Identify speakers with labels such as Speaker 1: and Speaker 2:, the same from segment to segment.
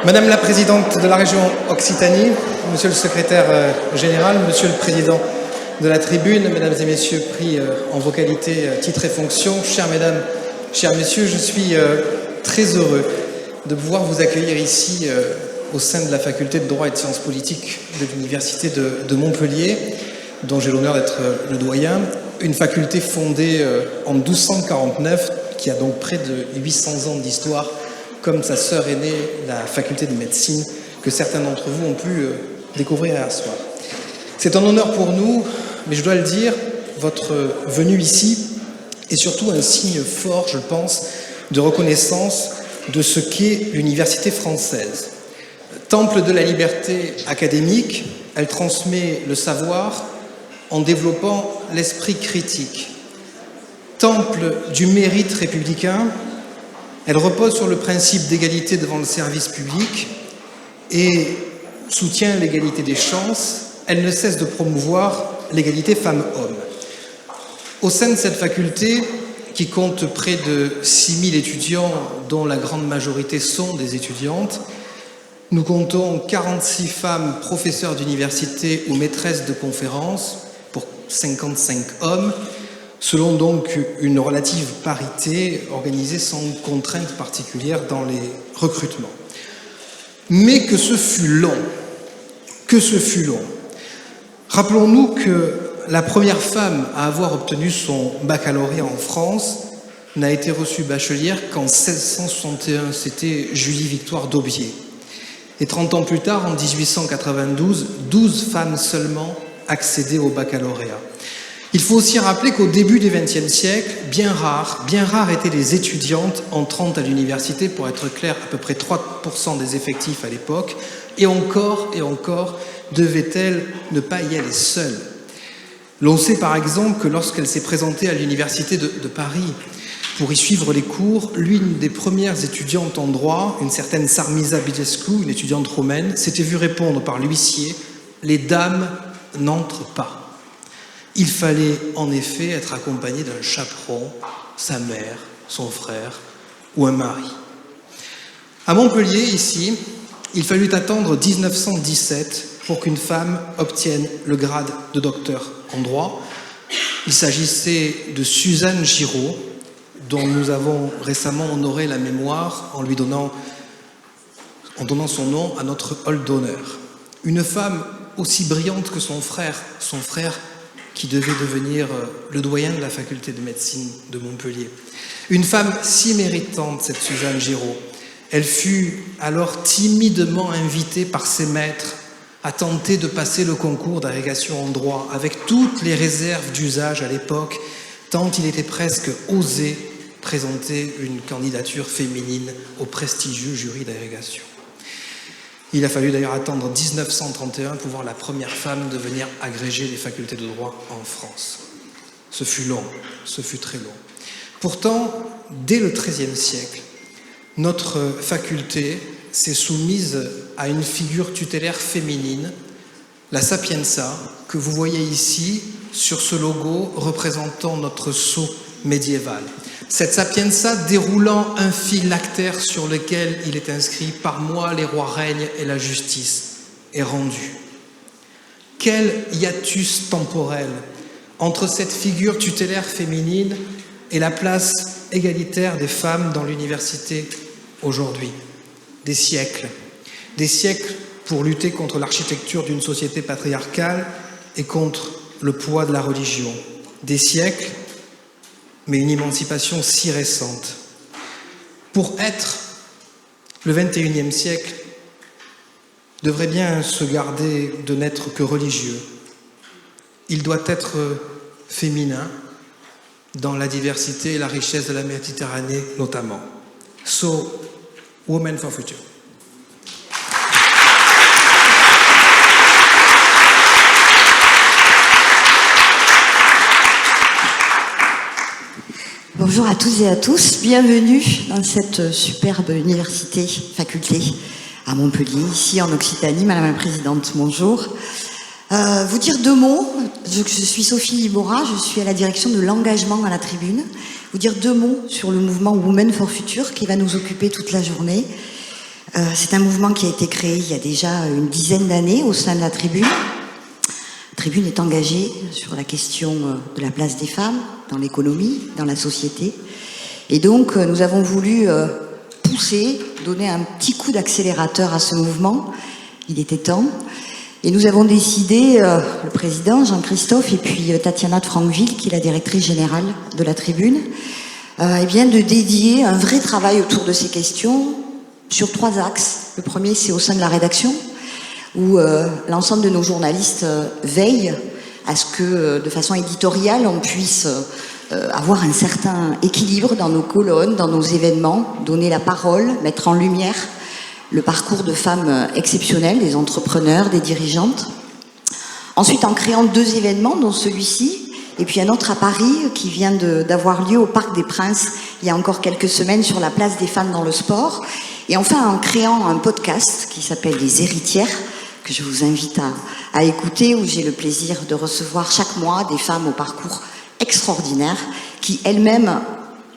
Speaker 1: Madame la Présidente de la région Occitanie, Monsieur le Secrétaire Général, Monsieur le Président de la Tribune, Mesdames et Messieurs pris en vos qualités, titres et fonctions, chères Mesdames, chers Messieurs, je suis très heureux de pouvoir vous accueillir ici au sein de la Faculté de droit et de sciences politiques de l'Université de Montpellier, dont j'ai l'honneur d'être le doyen, une faculté fondée en 1249, qui a donc près de 800 ans d'histoire, comme sa sœur aînée, la faculté de médecine, que certains d'entre vous ont pu découvrir hier soir. C'est un honneur pour nous, mais je dois le dire, votre venue ici est surtout un signe fort, je pense, de reconnaissance de ce qu'est l'université française. Temple de la liberté académique, elle transmet le savoir en développant l'esprit critique. Temple du mérite républicain, elle repose sur le principe d'égalité devant le service public et soutient l'égalité des chances. Elle ne cesse de promouvoir l'égalité femmes-hommes. Au sein de cette faculté, qui compte près de 6000 étudiants, dont la grande majorité sont des étudiantes, nous comptons 46 femmes professeurs d'université ou maîtresses de conférences pour 55 hommes, selon donc une relative parité organisée sans contrainte particulière dans les recrutements. Mais que ce fut long, que ce fut long. Rappelons-nous que la première femme à avoir obtenu son baccalauréat en France n'a été reçue bachelière qu'en 1661, c'était Julie-Victoire d'Aubier. Et 30 ans plus tard, en 1892, 12 femmes seulement accédaient au baccalauréat. Il faut aussi rappeler qu'au début du XXe siècle, bien rares étaient les étudiantes entrant à l'université, pour être clair, à peu près 3% des effectifs à l'époque, et encore, devaient-elles ne pas y aller seules. L'on sait par exemple que lorsqu'elle s'est présentée à l'université de Paris pour y suivre les cours, l'une des premières étudiantes en droit, une certaine Sarmiza Bidescu, une étudiante romaine, s'était vue répondre par l'huissier « Les dames n'entrent pas ». Il fallait en effet être accompagné d'un chaperon, sa mère, son frère ou un mari. À Montpellier, ici, il fallut attendre 1917 pour qu'une femme obtienne le grade de docteur en droit. Il s'agissait de Suzanne Giraud, dont nous avons récemment honoré la mémoire en donnant son nom à notre hall d'honneur. Une femme aussi brillante que son frère qui devait devenir le doyen de la faculté de médecine de Montpellier. Une femme si méritante, cette Suzanne Giraud. Elle fut alors timidement invitée par ses maîtres à tenter de passer le concours d'agrégation en droit, avec toutes les réserves d'usage à l'époque, tant il était presque osé présenter une candidature féminine au prestigieux jury d'agrégation. Il a fallu d'ailleurs attendre 1931 pour voir la première femme devenir agrégée des facultés de droit en France. Ce fut long, ce fut très long. Pourtant, dès le XIIIe siècle, notre faculté s'est soumise à une figure tutélaire féminine, la Sapienza, que vous voyez ici sur ce logo représentant notre sceau médiéval. Cette Sapienza déroulant un phylactère sur lequel il est inscrit « Par moi les rois règnent et la justice est rendue ». Quel hiatus temporel entre cette figure tutélaire féminine et la place égalitaire des femmes dans l'université aujourd'hui. Des siècles pour lutter contre l'architecture d'une société patriarcale et contre le poids de la religion. Des siècles, mais une émancipation si récente. Pour être le XXIe siècle, devrait bien se garder de n'être que religieux. Il doit être féminin dans la diversité et la richesse de la Méditerranée notamment. So, Women for Future.
Speaker 2: Bonjour à toutes et à tous, bienvenue dans cette superbe université, faculté à Montpellier, ici en Occitanie. Madame la Présidente, bonjour. Vous dire deux mots, je suis Sophie Bora, je suis à la direction de l'engagement à la Tribune. Vous dire deux mots sur le mouvement Women for Future qui va nous occuper toute la journée. C'est un mouvement qui a été créé il y a déjà une dizaine d'années au sein de la Tribune. La Tribune est engagée sur la question de la place des femmes dans l'économie, dans la société. Et donc, nous avons voulu pousser, donner un petit coup d'accélérateur à ce mouvement. Il était temps. Et nous avons décidé, le président Jean-Christophe et puis Tatiana de Franqueville, qui est la directrice générale de la Tribune, eh bien de dédier un vrai travail autour de ces questions sur 3 axes. Le premier, c'est au sein de la rédaction, où l'ensemble de nos journalistes veillent à ce que, de façon éditoriale, on puisse avoir un certain équilibre dans nos colonnes, dans nos événements, donner la parole, mettre en lumière le parcours de femmes exceptionnelles, des entrepreneurs, des dirigeantes. Ensuite, en créant 2 événements, dont celui-ci, et puis un autre à Paris qui vient d'avoir lieu au Parc des Princes il y a encore quelques semaines sur la place des femmes dans le sport. Et enfin, en créant un podcast qui s'appelle Les Héritières, que je vous invite à écouter, où j'ai le plaisir de recevoir chaque mois des femmes au parcours extraordinaire qui elles-mêmes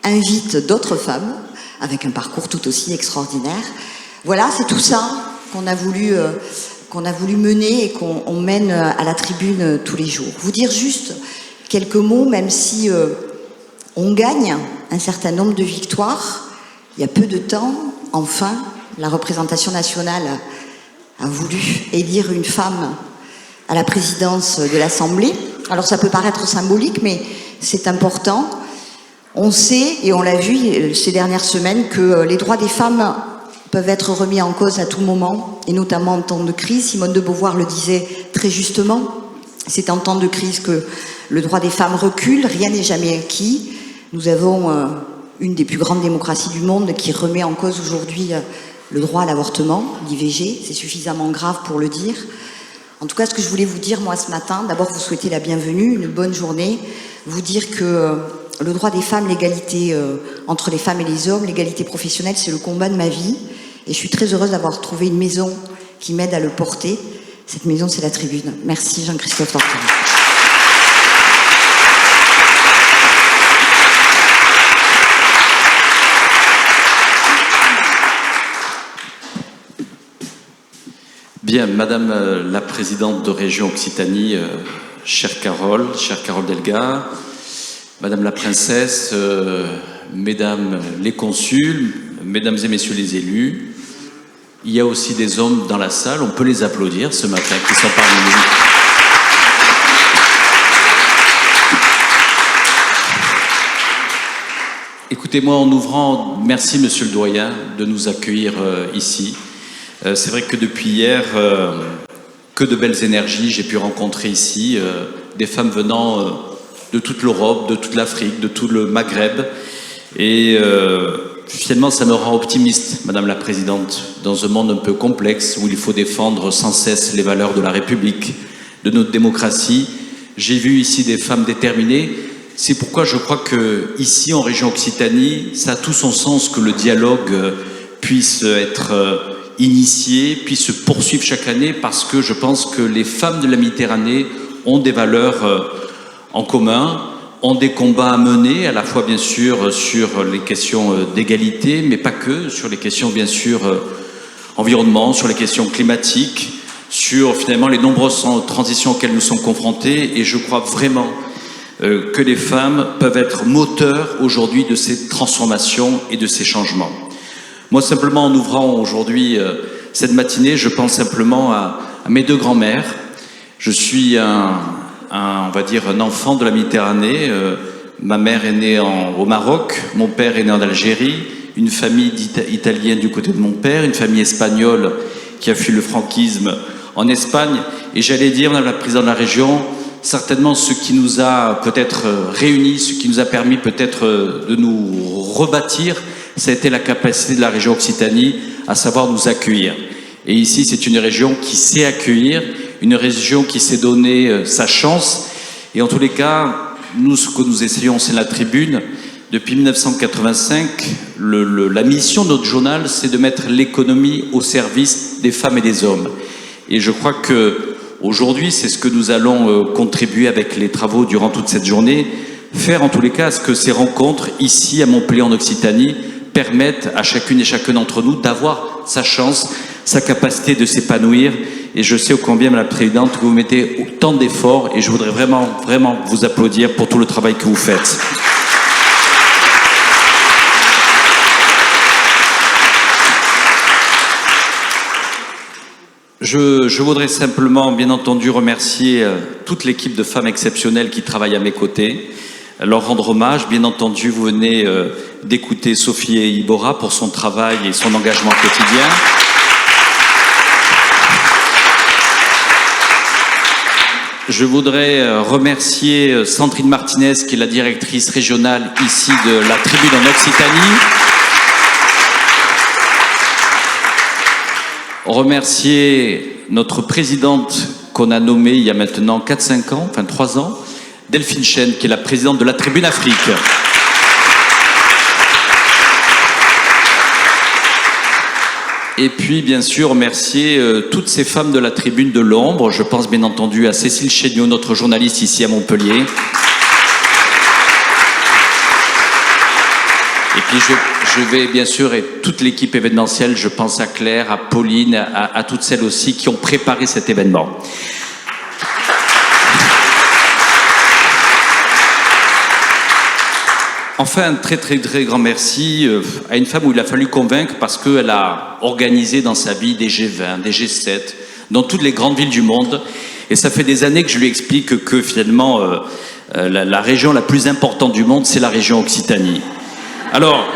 Speaker 2: invitent d'autres femmes avec un parcours tout aussi extraordinaire. Voilà, c'est tout ça qu'on a voulu mener et qu'on mène à la Tribune tous les jours. Vous dire juste quelques mots, même si on gagne un certain nombre de victoires. Il y a peu de temps, enfin, la représentation nationale a voulu élire une femme à la présidence de l'Assemblée. Alors ça peut paraître symbolique, mais c'est important. On sait, et on l'a vu ces dernières semaines, que les droits des femmes peuvent être remis en cause à tout moment, et notamment en temps de crise. Simone de Beauvoir le disait très justement, c'est en temps de crise que le droit des femmes recule, rien n'est jamais acquis. Nous avons une des plus grandes démocraties du monde qui remet en cause aujourd'hui le droit à l'avortement, l'IVG, c'est suffisamment grave pour le dire. En tout cas, ce que je voulais vous dire, moi, ce matin, d'abord vous souhaiter la bienvenue, une bonne journée, vous dire que le droit des femmes, l'égalité entre les femmes et les hommes, l'égalité professionnelle, c'est le combat de ma vie. Et je suis très heureuse d'avoir trouvé une maison qui m'aide à le porter. Cette maison, c'est la Tribune. Merci Jean-Christophe Tortoni.
Speaker 3: Bien, Madame la Présidente de Région Occitanie, chère Carole Delga, Madame la Princesse, Mesdames les consuls, Mesdames et Messieurs les élus, il y a aussi des hommes dans la salle, on peut les applaudir ce matin, qui sont parmi nous. Écoutez-moi, en ouvrant, merci Monsieur le Doyen de nous accueillir ici. C'est vrai que depuis hier, que de belles énergies, j'ai pu rencontrer ici des femmes venant de toute l'Europe, de toute l'Afrique, de tout le Maghreb. Et finalement, ça me rend optimiste, Madame la Présidente, dans un monde un peu complexe où il faut défendre sans cesse les valeurs de la République, de notre démocratie. J'ai vu ici des femmes déterminées. C'est pourquoi je crois que ici, en région Occitanie, ça a tout son sens que le dialogue puisse être initié, puisse se poursuivre chaque année, parce que je pense que les femmes de la Méditerranée ont des valeurs en commun, ont des combats à mener, à la fois bien sûr sur les questions d'égalité, mais pas que, sur les questions bien sûr environnement, sur les questions climatiques, sur finalement les nombreuses transitions auxquelles nous sommes confrontés. Et je crois vraiment que les femmes peuvent être moteurs aujourd'hui de ces transformations et de ces changements. Moi, simplement, en ouvrant aujourd'hui cette matinée, je pense simplement à mes 2 grands-mères. Je suis on va dire, un enfant de la Méditerranée. Ma mère est née au Maroc, mon père est né en Algérie, une famille italienne du côté de mon père, une famille espagnole qui a fui le franquisme en Espagne. Et j'allais dire, Madame la Présidente de la région, certainement ce qui nous a peut-être réunis, ce qui nous a permis peut-être de nous rebâtir, ça a été la capacité de la région Occitanie à savoir nous accueillir. Et ici, c'est une région qui sait accueillir, une région qui s'est donné sa chance. Et en tous les cas, nous, ce que nous essayons, c'est la Tribune. Depuis 1985, la mission de notre journal, c'est de mettre l'économie au service des femmes et des hommes. Et je crois que aujourd'hui, c'est ce que nous allons contribuer avec les travaux durant toute cette journée, faire en tous les cas à ce que ces rencontres, ici à Montpellier en Occitanie, permettent à chacune et chacun d'entre nous d'avoir sa chance, sa capacité de s'épanouir. Et je sais ô combien, Madame la Présidente, que vous mettez autant d'efforts et je voudrais vraiment, vraiment vous applaudir pour tout le travail que vous faites. Je voudrais simplement, bien entendu, remercier toute l'équipe de femmes exceptionnelles qui travaillent à mes côtés, leur rendre hommage. Bien entendu, vous venez d'écouter Sophie Ibora pour son travail et son engagement quotidien. Je voudrais remercier Sandrine Martinez, qui est la directrice régionale ici de la Tribune en Occitanie. Remercier notre présidente qu'on a nommée il y a maintenant 4-5 ans, enfin 3 ans, Delphine Chen, qui est la présidente de la Tribune Afrique. Et puis, bien sûr, remercier toutes ces femmes de la Tribune de l'Ombre. Je pense bien entendu à Cécile Chéniaud, notre journaliste ici à Montpellier. Et puis, je vais bien sûr, et toute l'équipe événementielle, je pense à Claire, à Pauline, à toutes celles aussi qui ont préparé cet événement. Enfin, un très très très grand merci à une femme où il a fallu convaincre parce qu'elle a organisé dans sa vie des G20, des G7, dans toutes les grandes villes du monde. Et ça fait des années que je lui explique que finalement, la région la plus importante du monde, c'est la région Occitanie. Alors,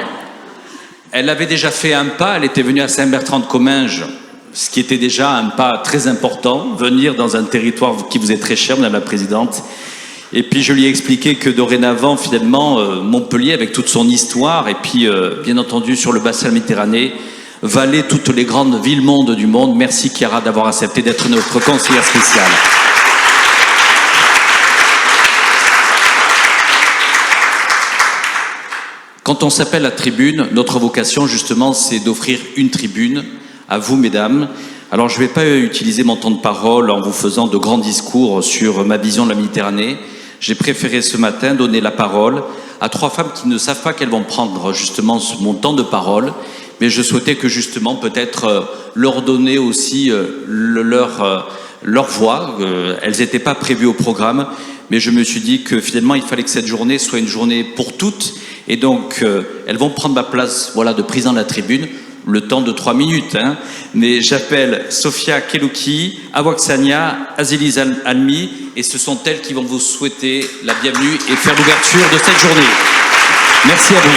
Speaker 3: elle avait déjà fait un pas, elle était venue à Saint-Bertrand-de-Comminges, ce qui était déjà un pas très important, venir dans un territoire qui vous est très cher, Madame la Présidente. Et puis je lui ai expliqué que dorénavant, finalement, Montpellier, avec toute son histoire, et puis bien entendu sur le bassin Méditerranée, valait toutes les grandes villes-mondes du monde. Merci Chiara d'avoir accepté d'être notre conseillère spéciale. Quand on s'appelle la Tribune, notre vocation justement c'est d'offrir une tribune à vous mesdames. Alors je ne vais pas utiliser mon temps de parole en vous faisant de grands discours sur ma vision de la Méditerranée. J'ai préféré ce matin donner la parole à 3 femmes qui ne savent pas qu'elles vont prendre justement mon temps de parole, mais je souhaitais que justement peut-être leur donner aussi leur voix. Elles n'étaient pas prévues au programme, mais je me suis dit que finalement il fallait que cette journée soit une journée pour toutes. Et donc, elles vont prendre ma place, voilà, de président de la tribune, le temps de 3 minutes. Hein. Mais j'appelle Sofia Kelouki, Awaksania, Aziz Almi, et ce sont elles qui vont vous souhaiter la bienvenue et faire l'ouverture de cette journée. Merci à vous.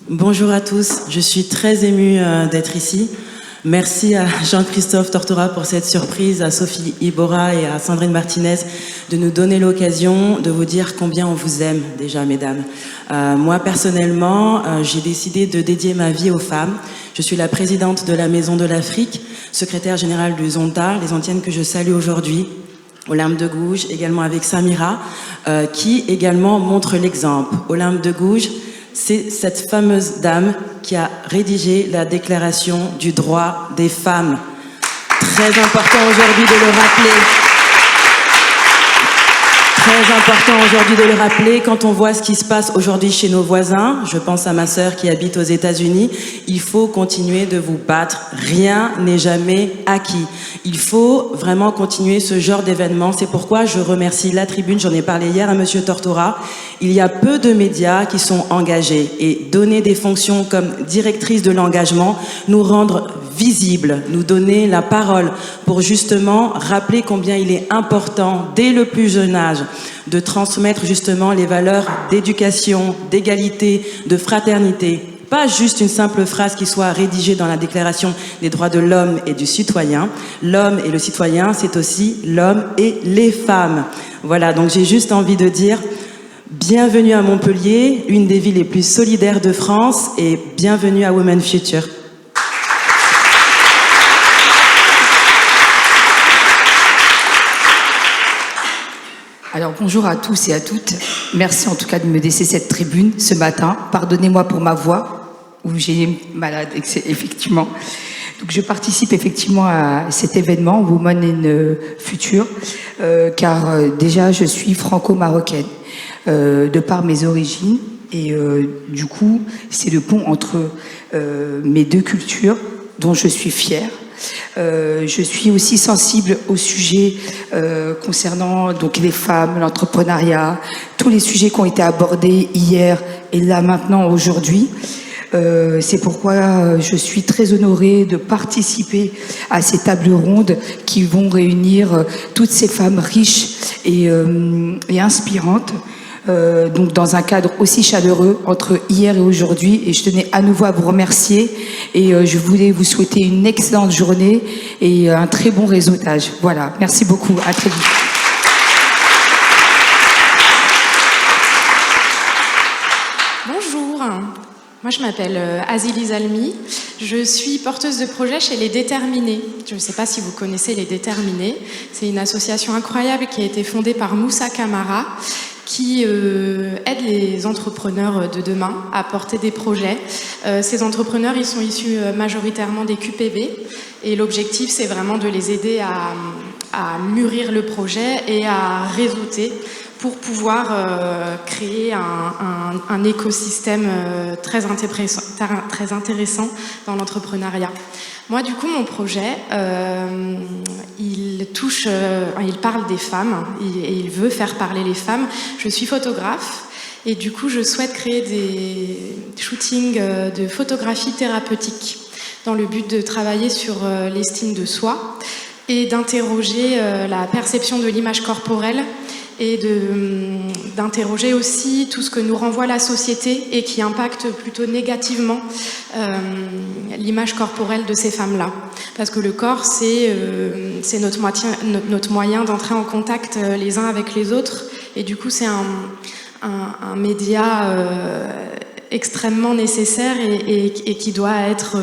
Speaker 4: Bonjour à tous, je suis très émue d'être ici. Merci à Jean-Christophe Tortora pour cette surprise, à Sophie Ibora et à Sandrine Martinez de nous donner l'occasion de vous dire combien on vous aime déjà, mesdames. Moi, personnellement, j'ai décidé de dédier ma vie aux femmes. Je suis la présidente de la Maison de l'Afrique, secrétaire générale du Zonta, les Antiennes que je salue aujourd'hui, Olympe de Gouges, également avec Samira, qui également montre l'exemple. Olympe de Gouges, c'est cette fameuse dame qui a rédigé la déclaration du droit des femmes. Très important aujourd'hui de le rappeler. Très important aujourd'hui de le rappeler quand on voit ce qui se passe aujourd'hui chez nos voisins. Je pense à ma sœur qui habite aux États-Unis. Il faut continuer de vous battre. Rien n'est jamais acquis. Il faut vraiment continuer ce genre d'événement. C'est pourquoi je remercie la Tribune. J'en ai parlé hier à Monsieur Tortora. Il y a peu de médias qui sont engagés et donner des fonctions comme directrice de l'engagement, nous rendre visibles, nous donner la parole pour justement rappeler combien il est important dès le plus jeune âge de transmettre justement les valeurs d'éducation, d'égalité, de fraternité. Pas juste une simple phrase qui soit rédigée dans la Déclaration des droits de l'homme et du citoyen. L'homme et le citoyen, c'est aussi l'homme et les femmes. Voilà, donc j'ai juste envie de dire bienvenue à Montpellier, une des villes les plus solidaires de France, et bienvenue à Women Future.
Speaker 5: Alors bonjour à tous et à toutes. Merci en tout cas de me laisser cette tribune ce matin. Pardonnez-moi pour ma voix, où j'ai une malade effectivement. Donc je participe effectivement à cet événement Women in Future, car déjà je suis franco-marocaine de par mes origines, et du coup c'est le pont entre mes deux cultures dont je suis fière. Je suis aussi sensible au sujet concernant donc les femmes, l'entrepreneuriat, tous les sujets qui ont été abordés hier et là maintenant aujourd'hui. C'est pourquoi je suis très honorée de participer à ces tables rondes qui vont réunir toutes ces femmes riches et inspirantes. Donc dans un cadre aussi chaleureux entre hier et aujourd'hui, et je tenais à nouveau à vous remercier, et je voulais vous souhaiter une excellente journée et un très bon réseautage. Voilà, merci beaucoup, à très vite.
Speaker 6: Bonjour, moi je m'appelle Azili Zalmi, je suis porteuse de projet chez Les Déterminés. Je ne sais pas si vous connaissez Les Déterminés, c'est une association incroyable qui a été fondée par Moussa Camara, qui aide les entrepreneurs de demain à porter des projets. Ces entrepreneurs, ils sont issus majoritairement des QPV, et l'objectif, c'est vraiment de les aider à mûrir le projet et à réseauter pour pouvoir créer un écosystème très intéressant dans l'entrepreneuriat. Moi, du coup, mon projet, il parle des femmes et il veut faire parler les femmes. Je suis photographe et du coup, je souhaite créer des shootings de photographie thérapeutique dans le but de travailler sur l'estime de soi et d'interroger la perception de l'image corporelle et d'interroger aussi tout ce que nous renvoie la société et qui impacte plutôt négativement l'image corporelle de ces femmes-là. Parce que le corps, c'est notre moyen d'entrer en contact les uns avec les autres, et du coup c'est un média extrêmement nécessaire et qui doit être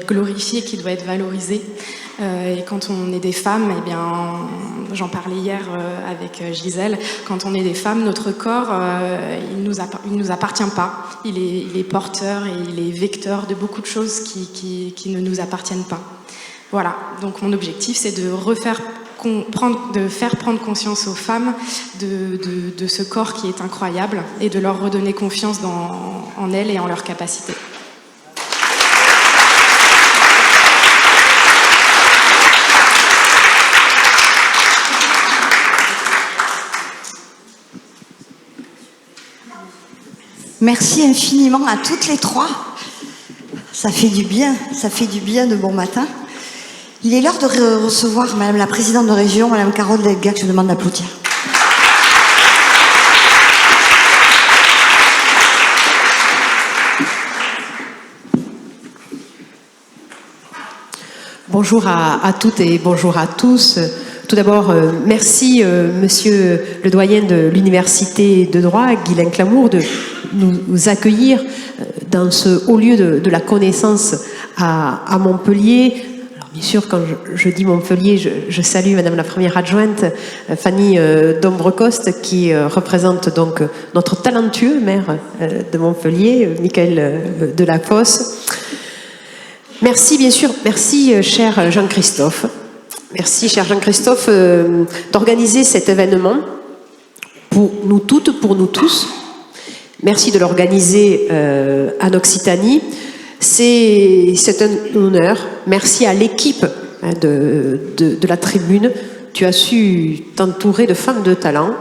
Speaker 6: glorifié, qui doit être valorisé. Et quand on est des femmes, eh bien, j'en parlais hier avec Gisèle, quand on est des femmes, notre corps, il nous appartient pas. Il est porteur et il est vecteur de beaucoup de choses qui ne nous appartiennent pas. Voilà, donc mon objectif, c'est de faire prendre conscience aux femmes de ce corps qui est incroyable et de leur redonner confiance en elles et en leurs capacités.
Speaker 2: Merci infiniment à toutes les trois. Ça fait du bien de bon matin. Il est l'heure de recevoir Madame la Présidente de Région, Madame Carole Delgac, je demande d'applaudir.
Speaker 7: Bonjour à toutes et bonjour à tous. Tout d'abord, merci Monsieur le doyen de l'Université de droit, Guylain Clamour, de nous accueillir dans ce haut lieu de la connaissance à Montpellier. Alors, bien sûr, quand je dis Montpellier, je salue Madame la première adjointe, Fanny Dombrecoste, qui représente donc notre talentueux maire de Montpellier, Michael Delafosse. Merci, bien sûr, merci cher Jean-Christophe. Merci, cher Jean-Christophe, d'organiser cet événement pour nous toutes, pour nous tous. Merci de l'organiser en Occitanie. C'est un honneur. Merci à l'équipe de la tribune. Tu as su t'entourer de femmes de talent.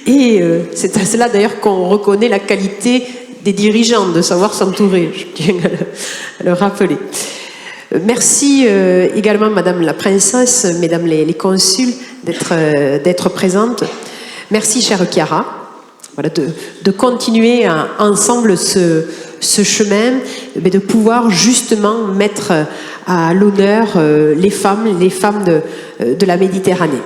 Speaker 7: Et c'est à cela d'ailleurs qu'on reconnaît la qualité des dirigeants, de savoir s'entourer. Je tiens à le rappeler. Merci également Madame la Princesse, Mesdames les consuls d'être présentes. Merci chère Chiara, voilà, de continuer ensemble ce chemin, mais de pouvoir justement mettre à l'honneur les femmes de la Méditerranée.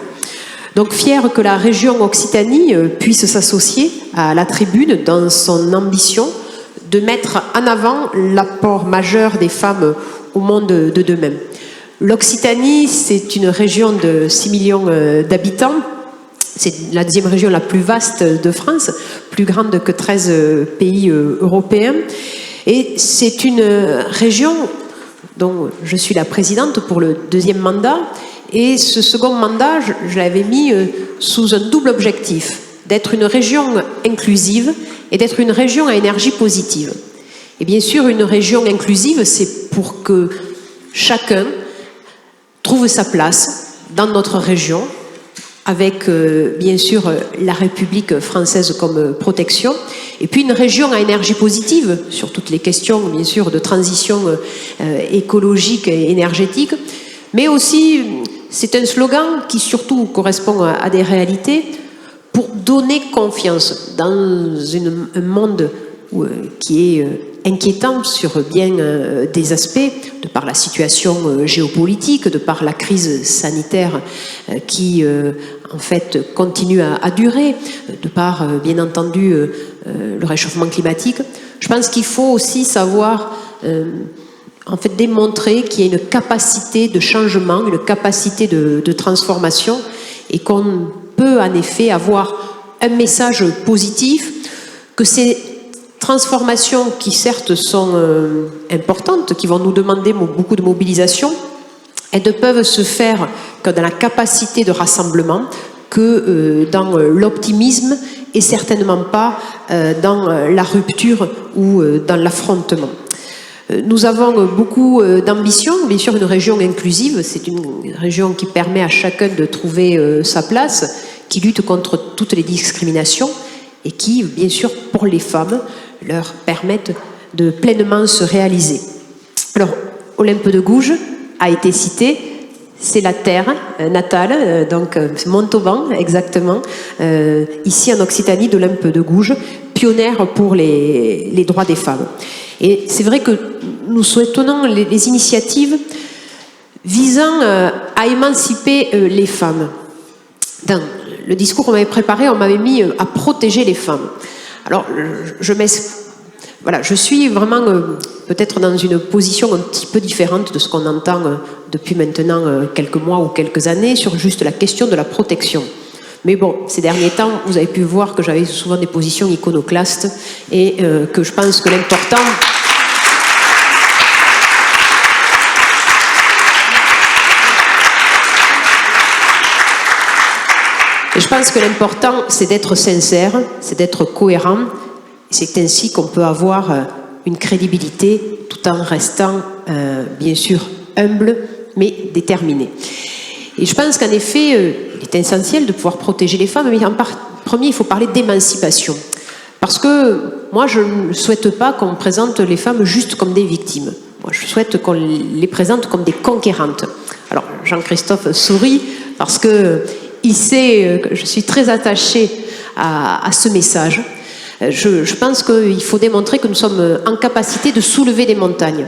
Speaker 7: Donc fière que la région Occitanie puisse s'associer à la tribune dans son ambition de mettre en avant l'apport majeur des femmes au monde de demain. L'Occitanie, c'est une région de 6 millions d'habitants. C'est la deuxième région la plus vaste de France, plus grande que 13 pays européens. Et c'est une région dont je suis la présidente pour le 2e mandat. Et ce second mandat, je l'avais mis sous un double objectif, d'être une région inclusive et d'être une région à énergie positive. Et bien sûr, une région inclusive, c'est pour que chacun trouve sa place dans notre région, avec bien sûr la République française comme protection, et puis une région à énergie positive sur toutes les questions bien sûr de transition écologique et énergétique, mais aussi c'est un slogan qui surtout correspond à des réalités pour donner confiance dans un monde qui est inquiétant sur bien des aspects, de par la situation géopolitique, de par la crise sanitaire qui en fait continue à durer, de par bien entendu le réchauffement climatique. Je pense qu'il faut aussi savoir en fait démontrer qu'il y a une capacité de changement, une capacité de transformation, et qu'on peut en effet avoir un message positif, que ces transformations qui certes sont importantes, qui vont nous demander beaucoup de mobilisation, elles ne peuvent se faire que dans la capacité de rassemblement, que dans l'optimisme et certainement pas dans la rupture ou dans l'affrontement. Nous avons beaucoup d'ambition, bien sûr une région inclusive, c'est une région qui permet à chacun de trouver sa place, qui lutte contre toutes les discriminations et qui, bien sûr, pour les femmes, leur permettent de pleinement se réaliser. Alors, Olympe de Gouges a été cité, c'est la terre natale, donc Montauban exactement, ici en Occitanie d'Olympe de Gouges, pionnière pour les droits des femmes. Et c'est vrai que nous souhaitons les initiatives visant à émanciper les femmes. Dans le discours qu'on m'avait préparé, on m'avait mis à protéger les femmes. Alors, je suis vraiment peut-être dans une position un petit peu différente de ce qu'on entend depuis maintenant quelques mois ou quelques années sur juste la question de la protection. Mais bon, ces derniers temps, vous avez pu voir que j'avais souvent des positions iconoclastes et que je pense que l'important... Et je pense que l'important, c'est d'être sincère, c'est d'être cohérent. C'est ainsi qu'on peut avoir une crédibilité tout en restant, bien sûr, humble, mais déterminé. Et je pense qu'en effet, il est essentiel de pouvoir protéger les femmes, mais en premier, il faut parler d'émancipation. Parce que moi, je ne souhaite pas qu'on présente les femmes juste comme des victimes. Moi, je souhaite qu'on les présente comme des conquérantes. Alors, Jean-Christophe sourit parce que il sait que je suis très attachée à ce message. Je pense qu'il faut démontrer que nous sommes en capacité de soulever des montagnes,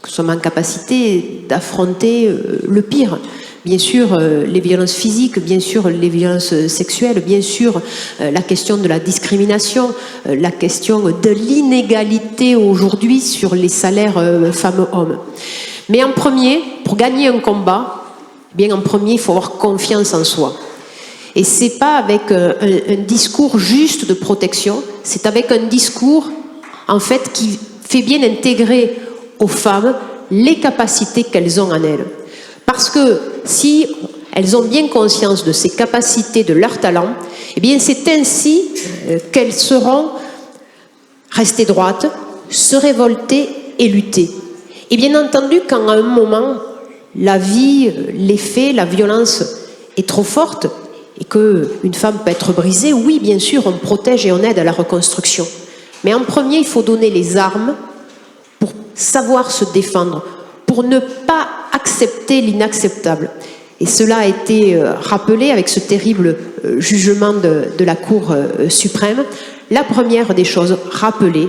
Speaker 7: que nous sommes en capacité d'affronter le pire. Bien sûr, les violences physiques, bien sûr, les violences sexuelles, bien sûr, la question de la discrimination, la question de l'inégalité aujourd'hui sur les salaires femmes-hommes. Mais en premier, pour gagner un combat, bien en premier, il faut avoir confiance en soi. Et c'est pas avec un discours juste de protection, c'est avec un discours, en fait, qui fait bien intégrer aux femmes les capacités qu'elles ont en elles. Parce que si elles ont bien conscience de ces capacités, de leurs talents, eh bien c'est ainsi qu'elles seront restées droites, se révolter et lutter. Et bien entendu, quand à un moment, la vie, les faits, la violence est trop forte et qu'une femme peut être brisée, oui, bien sûr, on protège et on aide à la reconstruction. Mais en premier, il faut donner les armes pour savoir se défendre, pour ne pas accepter l'inacceptable. Et cela a été rappelé avec ce terrible jugement de la Cour suprême. La première des choses, rappeler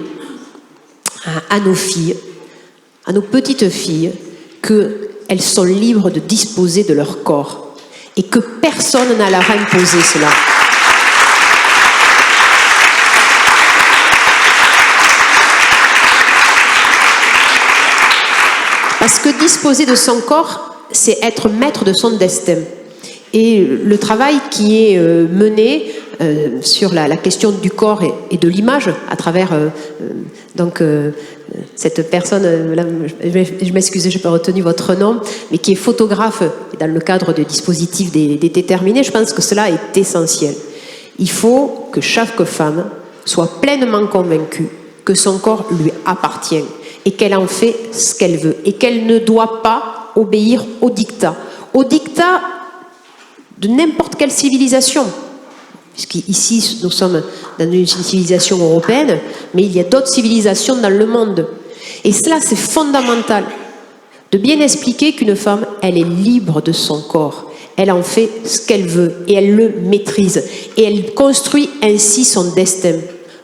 Speaker 7: à nos filles, à nos petites filles, qu'elles sont libres de disposer de leur corps et que personne n'a à leur imposer cela. Parce que disposer de son corps, c'est être maître de son destin. Et le travail qui est mené sur la question du corps et de l'image à travers cette personne, là, je m'excuse, je n'ai pas retenu votre nom, mais qui est photographe dans le cadre du dispositif des déterminés. Je pense que cela est essentiel. Il faut que chaque femme soit pleinement convaincue que son corps lui appartient et qu'elle en fait ce qu'elle veut et qu'elle ne doit pas obéir au dictat de n'importe quelle civilisation. Puisqu'ici, nous sommes dans une civilisation européenne, mais il y a d'autres civilisations dans le monde. Et cela, c'est fondamental, de bien expliquer qu'une femme, elle est libre de son corps. Elle en fait ce qu'elle veut et elle le maîtrise. Et elle construit ainsi son destin.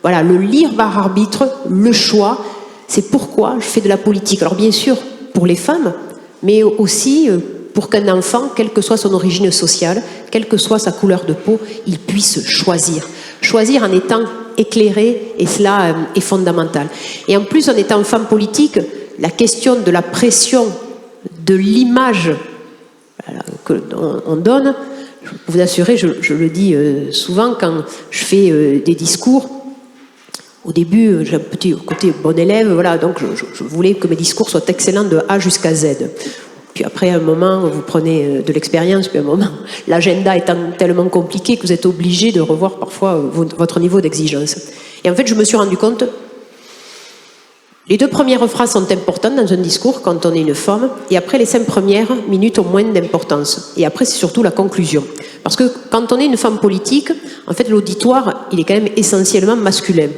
Speaker 7: Voilà, le libre arbitre, le choix, c'est pourquoi je fais de la politique. Alors bien sûr, pour les femmes, mais aussi pour qu'un enfant, quelle que soit son origine sociale, quelle que soit sa couleur de peau, il puisse choisir. Choisir en étant éclairé, et cela est fondamental. Et en plus, en étant femme politique, la question de la pression de l'image qu'on donne, je peux vous assurer, je le dis souvent quand je fais des discours. Au début, j'ai un petit côté bon élève, voilà, donc je voulais que mes discours soient excellents de A jusqu'à Z. Puis après, à un moment, vous prenez de l'expérience, puis à un moment, l'agenda étant tellement compliqué que vous êtes obligé de revoir parfois votre niveau d'exigence. Et en fait, je me suis rendu compte, les 2 premières phrases sont importantes dans un discours quand on est une femme, et après, les 5 premières minutes ont moins d'importance. Et après, c'est surtout la conclusion. Parce que quand on est une femme politique, en fait, l'auditoire, il est quand même essentiellement masculin.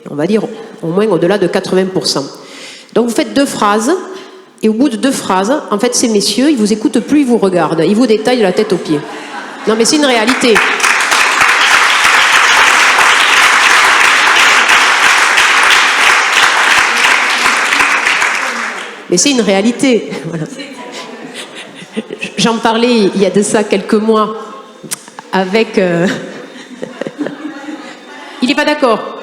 Speaker 7: On va dire au moins au-delà de 80%. Donc vous faites 2 phrases, et au bout de 2 phrases, en fait, ces messieurs, ils vous écoutent plus, ils vous regardent, ils vous détaillent de la tête aux pieds. Non, mais c'est une réalité. Mais c'est une réalité. Voilà. J'en parlais il y a de ça quelques mois avec... Il n'est pas d'accord.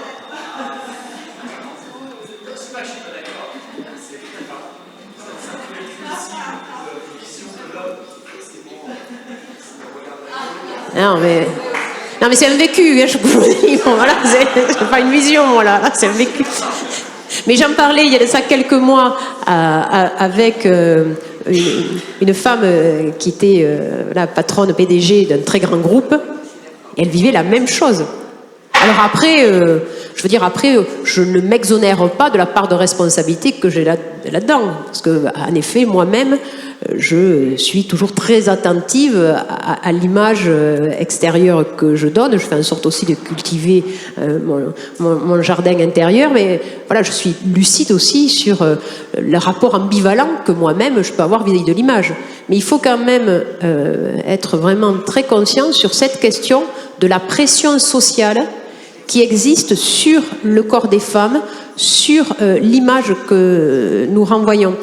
Speaker 7: Non mais c'est un vécu, hein, je vous dis, bon, voilà, c'est pas une vision, voilà, c'est un vécu. Mais j'en parlais il y a de ça quelques mois avec une femme qui était la patronne PDG d'un très grand groupe. Et elle vivait la même chose. Alors après, je ne m'exonère pas de la part de responsabilité que j'ai là-dedans. Parce que, en effet, moi-même, je suis toujours très attentive à l'image extérieure que je donne. Je fais en sorte aussi de cultiver mon jardin intérieur. Mais voilà, je suis lucide aussi sur le rapport ambivalent que moi-même je peux avoir vis-à-vis de l'image. Mais il faut quand même être vraiment très conscient sur cette question de la pression sociale qui existe sur le corps des femmes, sur l'image que nous renvoyons.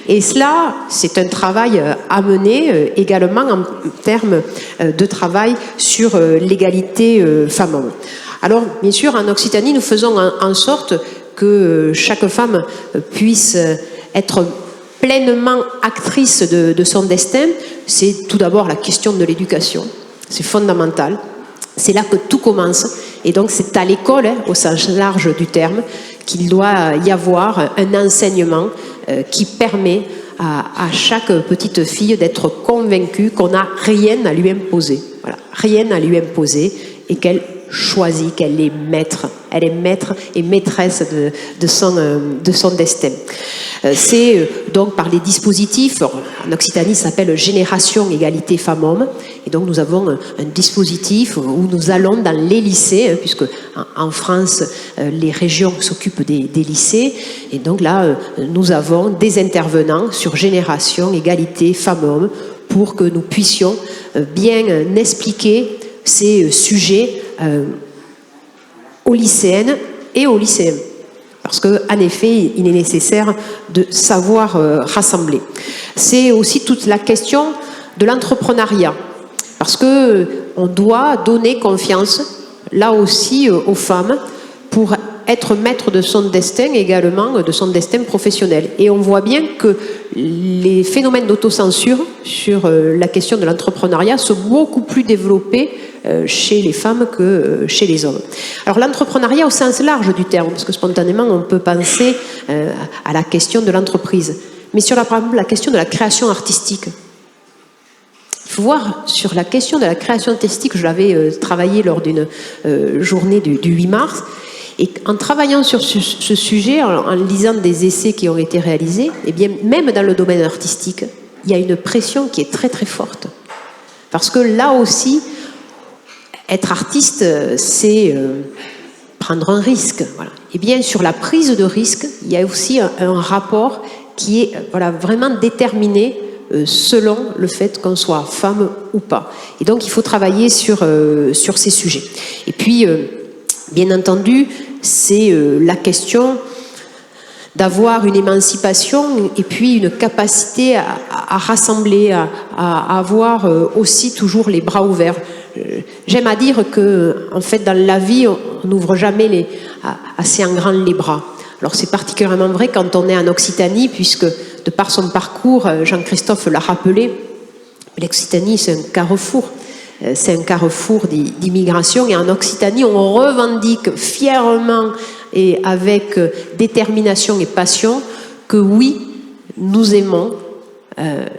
Speaker 7: Et cela, c'est un travail à mener également en termes de travail sur l'égalité femmes-hommes. Alors, bien sûr, en Occitanie, nous faisons en sorte que chaque femme puisse être pleinement actrice de son destin. C'est tout d'abord la question de l'éducation. C'est fondamental. C'est là que tout commence. Et donc, c'est à l'école, au sens large du terme, qu'il doit y avoir un enseignement qui permet à chaque petite fille d'être convaincue qu'on n'a rien à lui imposer. Voilà, rien à lui imposer et qu'elle choisit, qu'elle est maître. Elle est maître et maîtresse de son destin. C'est donc par les dispositifs, en Occitanie ça s'appelle Génération Égalité Femmes-Hommes, et donc nous avons un dispositif où nous allons dans les lycées, puisque en France les régions s'occupent des lycées, et donc là nous avons des intervenants sur Génération Égalité Femmes-Hommes pour que nous puissions bien expliquer ces sujets aux lycéennes et aux lycéens. Parce qu'en effet, il est nécessaire de savoir rassembler. C'est aussi toute la question de l'entrepreneuriat. Parce qu'on doit donner confiance, là aussi, aux femmes pour être maître de son destin, également de son destin professionnel. Et on voit bien que les phénomènes d'autocensure sur la question de l'entrepreneuriat sont beaucoup plus développés chez les femmes que chez les hommes. Alors l'entrepreneuriat au sens large du terme, parce que spontanément on peut penser à la question de l'entreprise, mais sur par exemple la question de la création artistique. Il faut voir sur la question de la création artistique, je l'avais travaillé lors d'une journée du 8 mars, et en travaillant sur ce sujet, en lisant des essais qui ont été réalisés, eh bien, même dans le domaine artistique, il y a une pression qui est très très forte. Parce que là aussi, être artiste, c'est prendre un risque. Voilà. Et bien, sur la prise de risque, il y a aussi un rapport qui est vraiment déterminé selon le fait qu'on soit femme ou pas. Et donc, il faut travailler sur ces sujets. Et puis, bien entendu, c'est la question d'avoir une émancipation et puis une capacité à rassembler, à avoir aussi toujours les bras ouverts. J'aime à dire que, en fait, dans la vie, on n'ouvre jamais assez en grand les bras. Alors c'est particulièrement vrai quand on est en Occitanie, puisque de par son parcours, Jean-Christophe l'a rappelé, l'Occitanie c'est un carrefour. C'est un carrefour d'immigration et en Occitanie, on revendique fièrement et avec détermination et passion que oui, nous aimons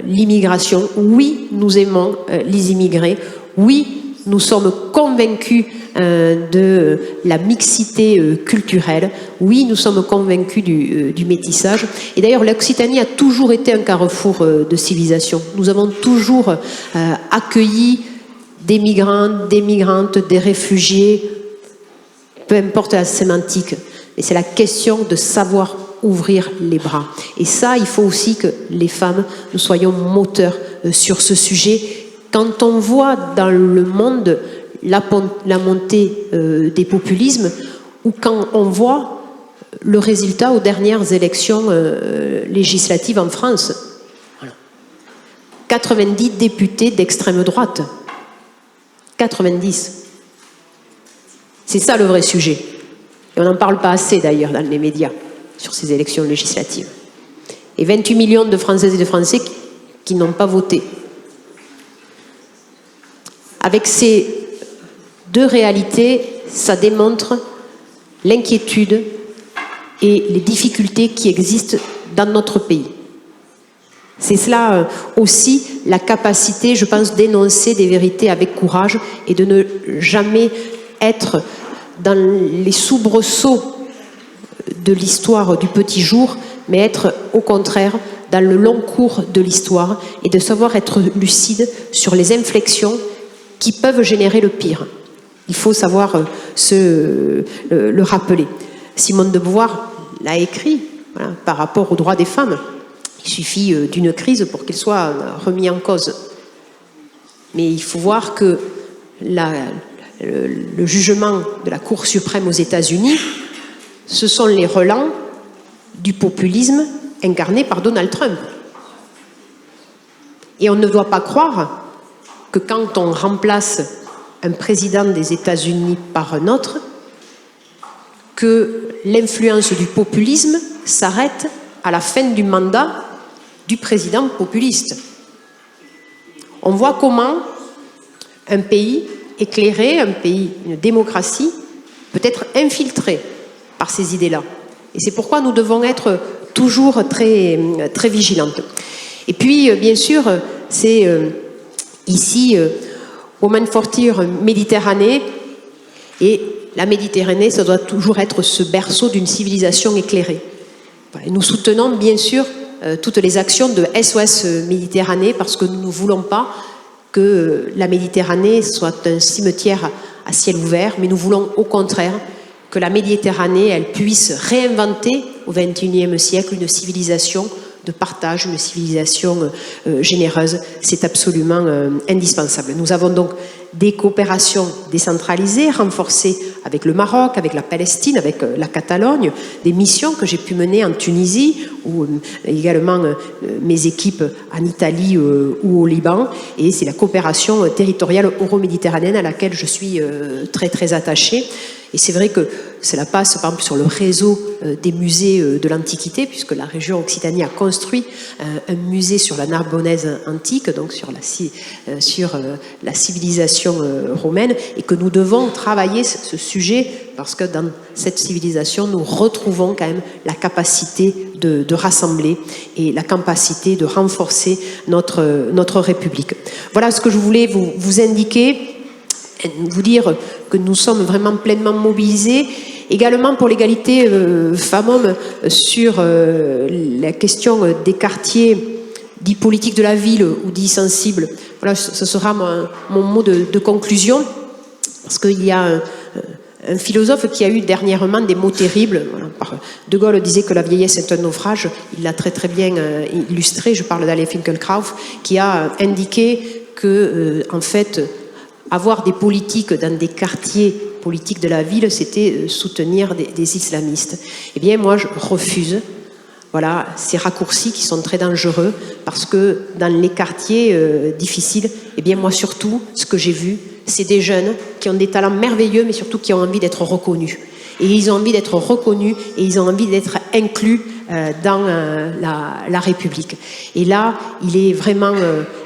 Speaker 7: l'immigration, oui, nous aimons les immigrés, oui, nous sommes convaincus de la mixité culturelle, oui, nous sommes convaincus du métissage. Et d'ailleurs, l'Occitanie a toujours été un carrefour de civilisation. Nous avons toujours accueilli des migrants, des migrantes, des réfugiés, peu importe la sémantique. Et c'est la question de savoir ouvrir les bras. Et ça, il faut aussi que les femmes, nous soyons moteurs sur ce sujet. Quand on voit dans le monde la montée des populismes, ou quand on voit le résultat aux dernières élections législatives en France, 90 députés d'extrême droite. 90. C'est ça le vrai sujet. Et on n'en parle pas assez d'ailleurs dans les médias sur ces élections législatives. Et 28 millions de Françaises et de Français qui n'ont pas voté. Avec ces deux réalités, ça démontre l'inquiétude et les difficultés qui existent dans notre pays. C'est cela aussi la capacité, je pense, d'énoncer des vérités avec courage et de ne jamais être dans les soubresauts de l'histoire du petit jour, mais être au contraire dans le long cours de l'histoire et de savoir être lucide sur les inflexions qui peuvent générer le pire. Il faut savoir le rappeler. Simone de Beauvoir l'a écrit par rapport aux droits des femmes. Il suffit d'une crise pour qu'il soit remis en cause. Mais il faut voir que le jugement de la Cour suprême aux États-Unis, ce sont les relents du populisme incarné par Donald Trump. Et on ne doit pas croire que quand on remplace un président des États-Unis par un autre, que l'influence du populisme s'arrête à la fin du mandat du président populiste. On voit comment un pays éclairé, un pays, une démocratie, peut être infiltré par ces idées-là. Et c'est pourquoi nous devons être toujours très, très vigilantes. Et puis, bien sûr, c'est ici Women for Tir Méditerranée, et la Méditerranée, ça doit toujours être ce berceau d'une civilisation éclairée. Et nous soutenons bien sûr toutes les actions de SOS Méditerranée parce que nous ne voulons pas que la Méditerranée soit un cimetière à ciel ouvert, mais nous voulons au contraire que la Méditerranée, elle puisse réinventer au XXIe siècle une civilisation de partage, une civilisation généreuse. C'est absolument indispensable. Nous avons donc des coopérations décentralisées, renforcées avec le Maroc, avec la Palestine, avec la Catalogne, des missions que j'ai pu mener en Tunisie, ou également mes équipes en Italie ou au Liban. Et c'est la coopération territoriale euro-méditerranéenne à laquelle je suis très très attachée. Et c'est vrai que cela passe par exemple sur le réseau des musées de l'Antiquité, puisque la région Occitanie a construit un musée sur la Narbonnaise antique, donc sur la civilisation romaine, et que nous devons travailler ce sujet parce que dans cette civilisation, nous retrouvons quand même la capacité de rassembler et la capacité de renforcer notre République. Voilà ce que je voulais vous indiquer, vous dire que nous sommes vraiment pleinement mobilisés. Également pour l'égalité femmes-hommes sur la question des quartiers dits politiques de la ville ou dits sensibles. Voilà, ce sera mon mot de conclusion, parce qu'il y a un philosophe qui a eu dernièrement des mots terribles. Voilà. De Gaulle disait que la vieillesse est un naufrage. Il l'a très très bien illustré. Je parle d'Alain Finkielkraut, qui a indiqué que, en fait, avoir des politiques dans des quartiers politiques de la ville, c'était soutenir des islamistes. Eh bien, moi, je refuse. Voilà, ces raccourcis qui sont très dangereux, parce que dans les quartiers difficiles, eh bien, moi, surtout, ce que j'ai vu, c'est des jeunes qui ont des talents merveilleux, mais surtout qui ont envie d'être reconnus. Et ils ont envie d'être reconnus et ils ont envie d'être inclus dans la République. Et là, il est vraiment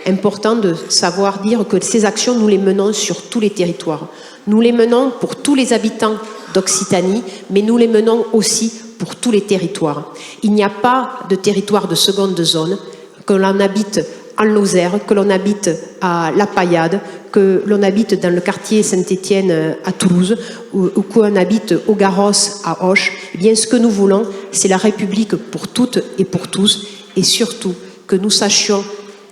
Speaker 7: important de savoir dire que ces actions, nous les menons sur tous les territoires. Nous les menons pour tous les habitants d'Occitanie, mais nous les menons aussi pour tous les territoires. Il n'y a pas de territoire de seconde zone, que l'on habite en Lozère, que l'on habite à La Paillade, que l'on habite dans le quartier Saint-Étienne à Toulouse, ou qu'on habite au Garros à Auch. Eh bien, ce que nous voulons, c'est la République pour toutes et pour tous, et surtout que nous sachions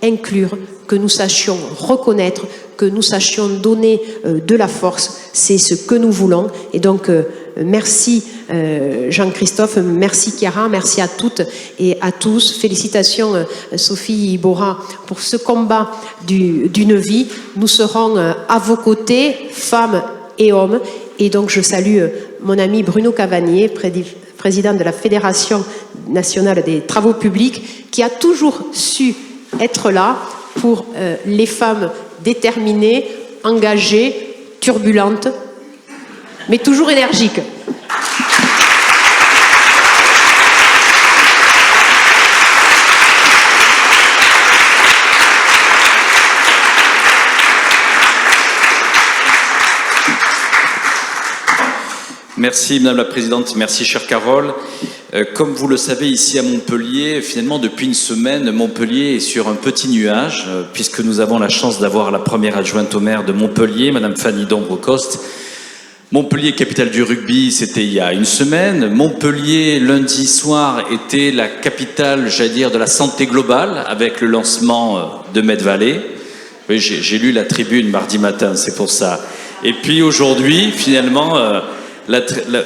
Speaker 7: inclure, que nous sachions reconnaître, que nous sachions donner de la force. C'est ce que nous voulons. Et donc, merci Jean-Christophe, merci Chiara, merci à toutes et à tous. Félicitations Sophie Bora pour ce combat d'une vie. Nous serons à vos côtés, femmes et hommes. Et donc, je salue mon ami Bruno Cavanier, président de la Fédération nationale des travaux publics, qui a toujours su être là pour les femmes déterminées, engagées, turbulentes, mais toujours énergiques.
Speaker 3: Merci Madame la Présidente, merci chère Carole. Comme vous le savez, ici à Montpellier, finalement depuis une semaine, Montpellier est sur un petit nuage, puisque nous avons la chance d'avoir la première adjointe au maire de Montpellier, Madame Fanny Dombrecoste. Montpellier, capitale du rugby, c'était il y a une semaine. Montpellier, lundi soir, était la capitale, j'allais dire, de la santé globale, avec le lancement de Medvalley. Oui, j'ai lu la tribune mardi matin, c'est pour ça. Et puis aujourd'hui, finalement...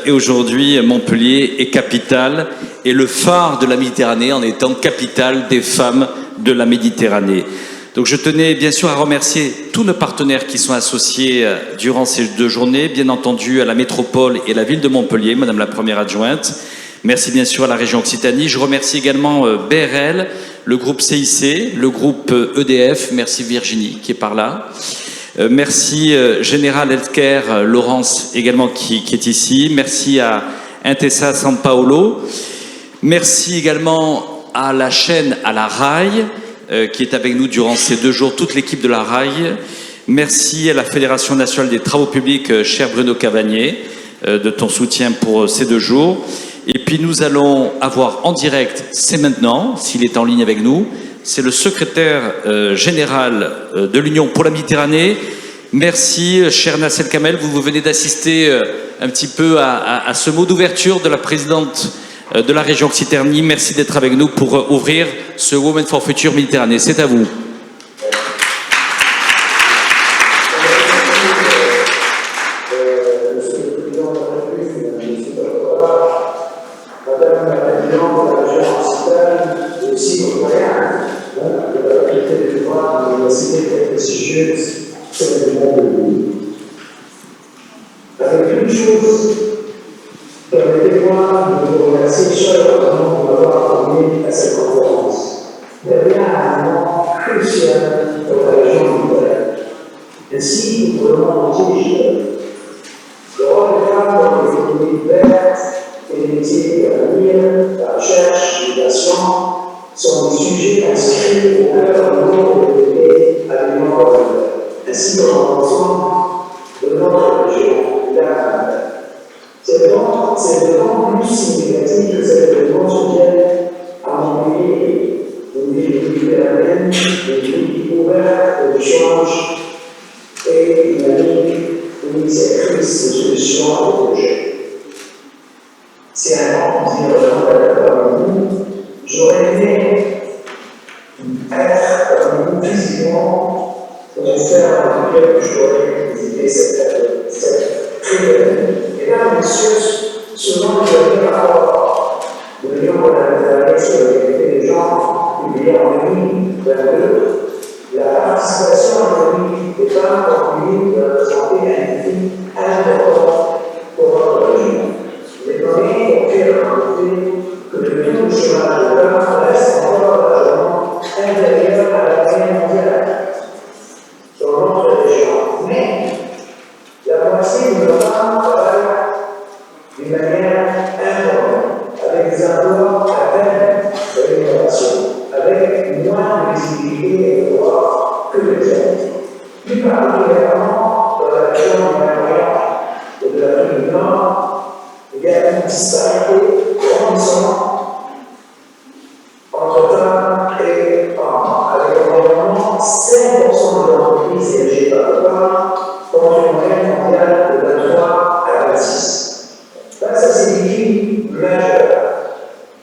Speaker 3: Et aujourd'hui, Montpellier est capitale et le phare de la Méditerranée en étant capitale des femmes de la Méditerranée. Donc je tenais bien sûr à remercier tous nos partenaires qui sont associés durant ces 2 journées, bien entendu à la métropole et la ville de Montpellier, Madame la Première Adjointe. Merci bien sûr à la région Occitanie. Je remercie également BRL, le groupe CIC, le groupe EDF. Merci Virginie qui est par là. Merci General Healthcare, Laurence également qui est ici. Merci à Intesa San Paolo. Merci également à la chaîne à la RAI qui est avec nous durant ces 2 jours, toute l'équipe de la RAI. Merci à la Fédération nationale des travaux publics, cher Bruno Cavanier, de ton soutien pour ces 2 jours. Et puis nous allons avoir en direct, c'est maintenant, s'il est en ligne avec nous, c'est le secrétaire général de l'Union pour la Méditerranée. Merci, cher Nassel Kamel, vous venez d'assister un petit peu à ce mot d'ouverture de la présidente de la région Occitanie. Merci d'être avec nous pour ouvrir ce Women for Future Méditerranée. C'est à vous.
Speaker 8: Avec une chose, permettez-moi de vous remercier chaleureusement pour m'avoir amené à cette conférence. Il y avait un moment crucial pour la région du Valais. Ainsi, pour le monde entier, le rôle des femmes dans l'économie sont des sujets inscrits au cœur de notre communauté à l'élément ainsi que l'ensemble de notre région, la c'est d'autant plus significatif que cet événement se tient à Montpellier, une ville méditerranéenne, une ville ouverte d'échanges et dynamique, initiatrice de solutions à des projets. C'est un grand plaisir de parmi vous. J'aurais aimé être parmi vous physiquement, j'espère en tout cas que je pourrais visiter cette très belle ville. Mesdames, messieurs, selon le dernier rapport de l'Union pour la Méditerranée sur l'égalité des genres, publié en 2022, la participation économique des femmes contribue de représenter un défi important pour notre région. Les données confirment en effet que le taux de chômage de femmes reste encore largement inférieur à la moyenne mondiale dans notre région. Mais la moitié de nos femmes travaillent d'une manière informelle, avec des emplois à peine de rémunération, avec moins de visibilité et de droits que les hommes. Plus particulièrement dans la région du Moyen-Orient et de l'Afrique du Nord, il y a une disparité grandissante entre femmes et hommes, avec environ 5% de l'entreprise dirigée par les femmes, contre une moyenne mondiale de 23 à 26. Face à ces défis majeurs,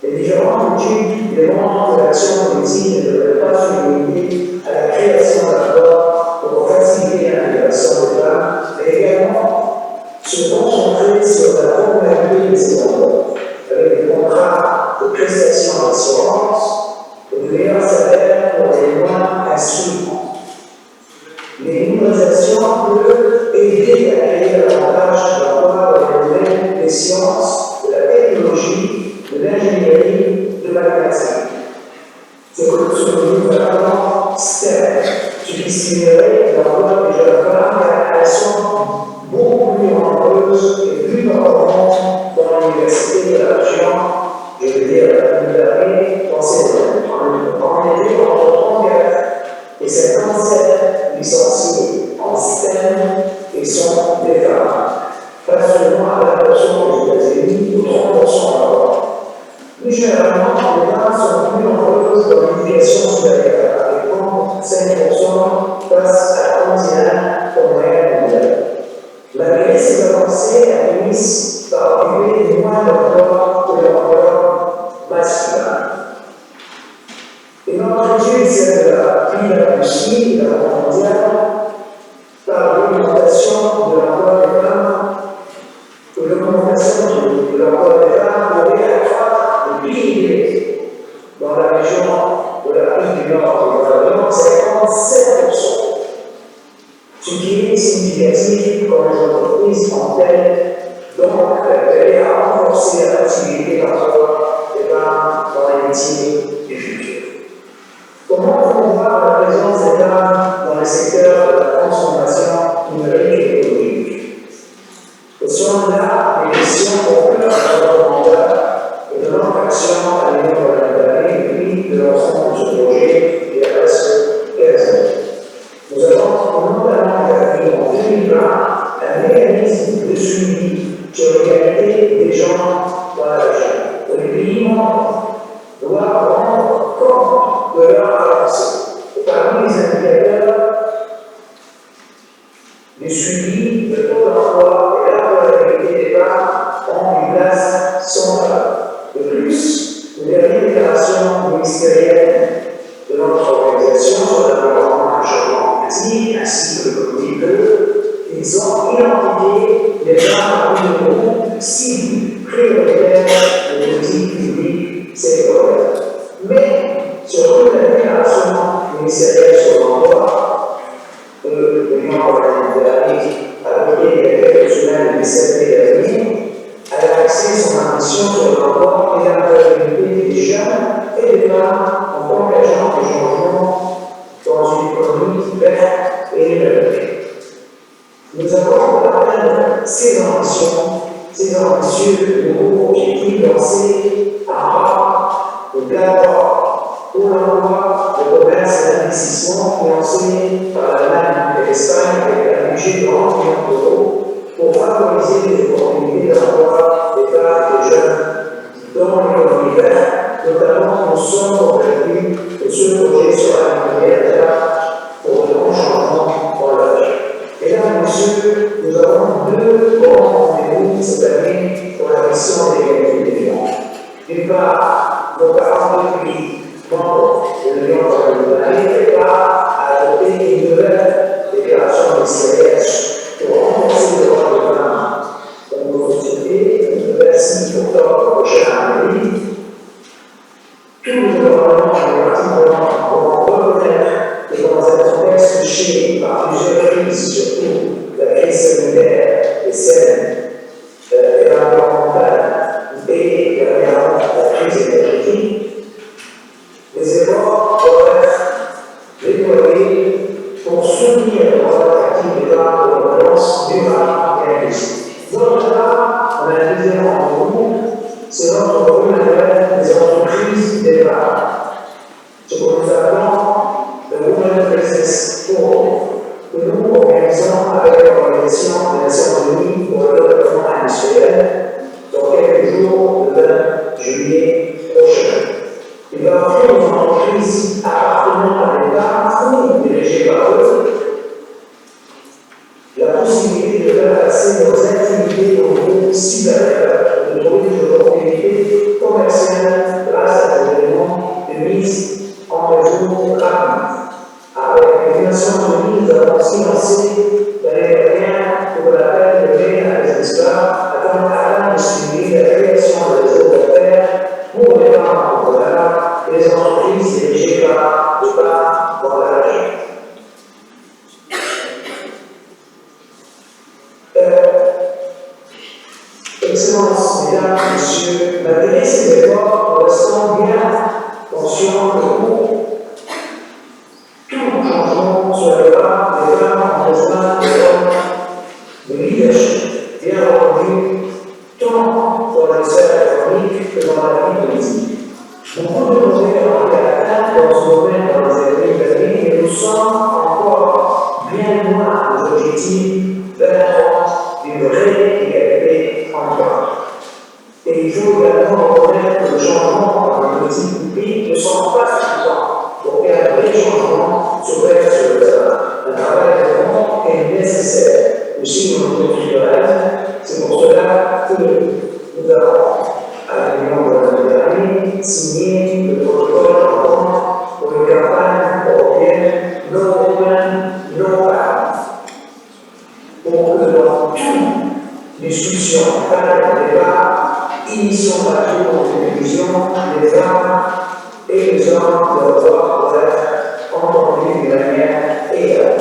Speaker 8: les différentes études démontrent que l'action politique ne devrait pas se limiter à la création d'emplois pour faciliter l'intégration des femmes, mais également se concentrer sur la formalité de ces emplois, avec des contrats de prestation d'assurance et de meilleurs salaires pour les moins instruits. Les numérisations peuvent aider à créer davantage d'emplois dans le domaine des sciences, de la technologie, de l'ingénierie, de la médecine. Ce que nous appelons STEM, ce qui stimulerait l'emploi des jeunes femmes car elles sont beaucoup plus nombreuses et plus performantes dans l'université de la région, je veux dire la Méditerranée, dans ces domaines. En été, entre 34 et 57 licenciés en STEM et sont des femmes, pas seulement à la portion des États-Unis ou 30% d'abord. Plus généralement, les femmes sont plus nombreuses dans l'éducation supérieure, avec 5% face à 11% pour moyenne mondiale. Malgré ces avancées admises par cumuler moins d'emplois que l'emploi masculin. Et notre étude, c'est de la Russie, de la Banque mondiale, par l'augmentation de l'emploi des femmes, que l'augmentation de l'emploi des femmes pourrait accroître le PIB dans la région de l'Afrique du Nord et de la 57%, ce qui est significatif quand les entreprises en tête donc appellent à renforcer l'activité d'emploi des femmes dans les métiers du futur. Comment promouvoir la présence des femmes dans les secteurs de la transformation numérique et écologique? Ce sont là des questions au cœur de notre mandat et de notre action à l'Union pour la Méditerranée depuis le lancement de ce projet il y a presque 15 ans. Nous avons notamment établi en 2020 un mécanisme de suivi sur l'égalité des genres dans la région. Les pays membres doivent rendre compte de leur avancée. Et parmi les indicateurs du suivi, le taux d'emploi et l'employabilité des femmes ont une place centrale. De plus, les dernières déclarations ministérielles de notre organisation sur l'environnement et le changement climatique, ainsi que le comité, ils ont identifié les femmes parmi le groupe cible prioritaire de politique publique sectorielle. Mais, sur la déclaration ministérielle sur l'emploi, l'Union pour la Méditerranée, adoptée il y a quelques semaines, le 17 mai dernier, elle a axé son ambition sur l'emploi et l'employabilité des jeunes et des femmes en tant qu'agents de changement dans une économie verte et numérique. Nous avons atteint ces ambitions, ces ambitieux nouveaux objectifs lancés à Rome le 14 pour l'emploi, le commerce et l'investissement financé par l'Allemagne et l'Espagne avec un budget de 30 millions d'euros pour favoriser les opportunités d'emploi des femmes et des jeunes dans l'économie verte, notamment nous sommes convaincus que ce projet sera une première étape pour de grands changements dans la région. Mesdames et messieurs, nous avons deux grands rendez-vous cette année pour la mission d'égalité des genres. D'une part, nos 42 pays membres de l'Union européenne préparent à adopter une nouvelle déclaration ministérielle pour renforcer le droit des femmes dans nos sociétés, le 26 octobre prochain à Paris. Tous les gouvernements et les partis prenants pourront reconnaître que dans un contexte touché par plusieurs crises, surtout la crise sanitaire et celle environnementale et dernièrement la crise énergétique, les efforts doivent être déployés pour soutenir le droit attractif des femmes pour une relance durable et inclusive. D'autre part, on a un deuxième rendez-vous, c'est notre revue annuelle des entreprises des femmes. Ce que nous appelons le Women Business Forum, que nous organisons avec l'Organisation des Nations Unies pour le développement industriel dans quelques jours, le 20 juillet prochain. Il va offrir aux entreprises appartenant à l'État ou dirigées par eux la possibilité de faire passer nos activités au niveau cyber, de trouver des opportunités commerciales grâce à des éléments de mise en réseau rapide. Avec les Nations Unies, nous avons aussi lancé l'année dernière pour l'appel de mai à des histoires afin de stimuler la création de réseaux d'affaires pour les femmes entrepreneurs et les entreprises dirigées par les femmes dans la région. Excellences, Mesdames et Messieurs, malgré ces efforts, nous restons bien conscients que pour tout changement sur les femmes ont besoin de leadership bien reconnu, tant dans les sphères économiques que dans la vie politique. Beaucoup de nos efforts ont été atteints dans ce domaine dans les années, mais nous sommes encore bien loin des objectifs d'une vraie égalité entre. Et il faut également reconnaître que le changement dans la politique publique ne sont pas suffisants pour qu'un vrai changement s'opère sur le terrain. Un travail de fond est nécessaire aussi au niveau culturel. C'est pour cela que nous avons, à l'Union de la Méditerranée, signé le protocole d'entente pour une campagne européenne non européenne, non partie. Pour que dans toute discussion, panel, débat, initions la contribution des femmes et les hommes doivent pouvoir être entendus d'une manière égale.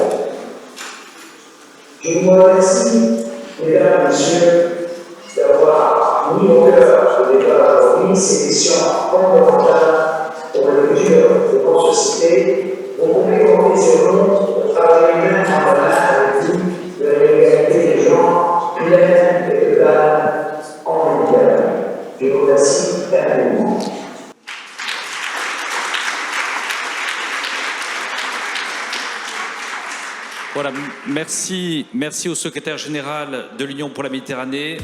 Speaker 8: Je vous remercie, Mesdames et Messieurs, d'avoir mis au cœur de débat aujourd'hui ces questions fondamentales pour le futur de notre société. Vous pouvez compter sur nous pour travailler main dans la main avec vous de l'égalité des genres, pleine et totale en Méditerranée. Je vous remercie infiniment.
Speaker 3: Voilà, merci au secrétaire général de l'Union pour la Méditerranée.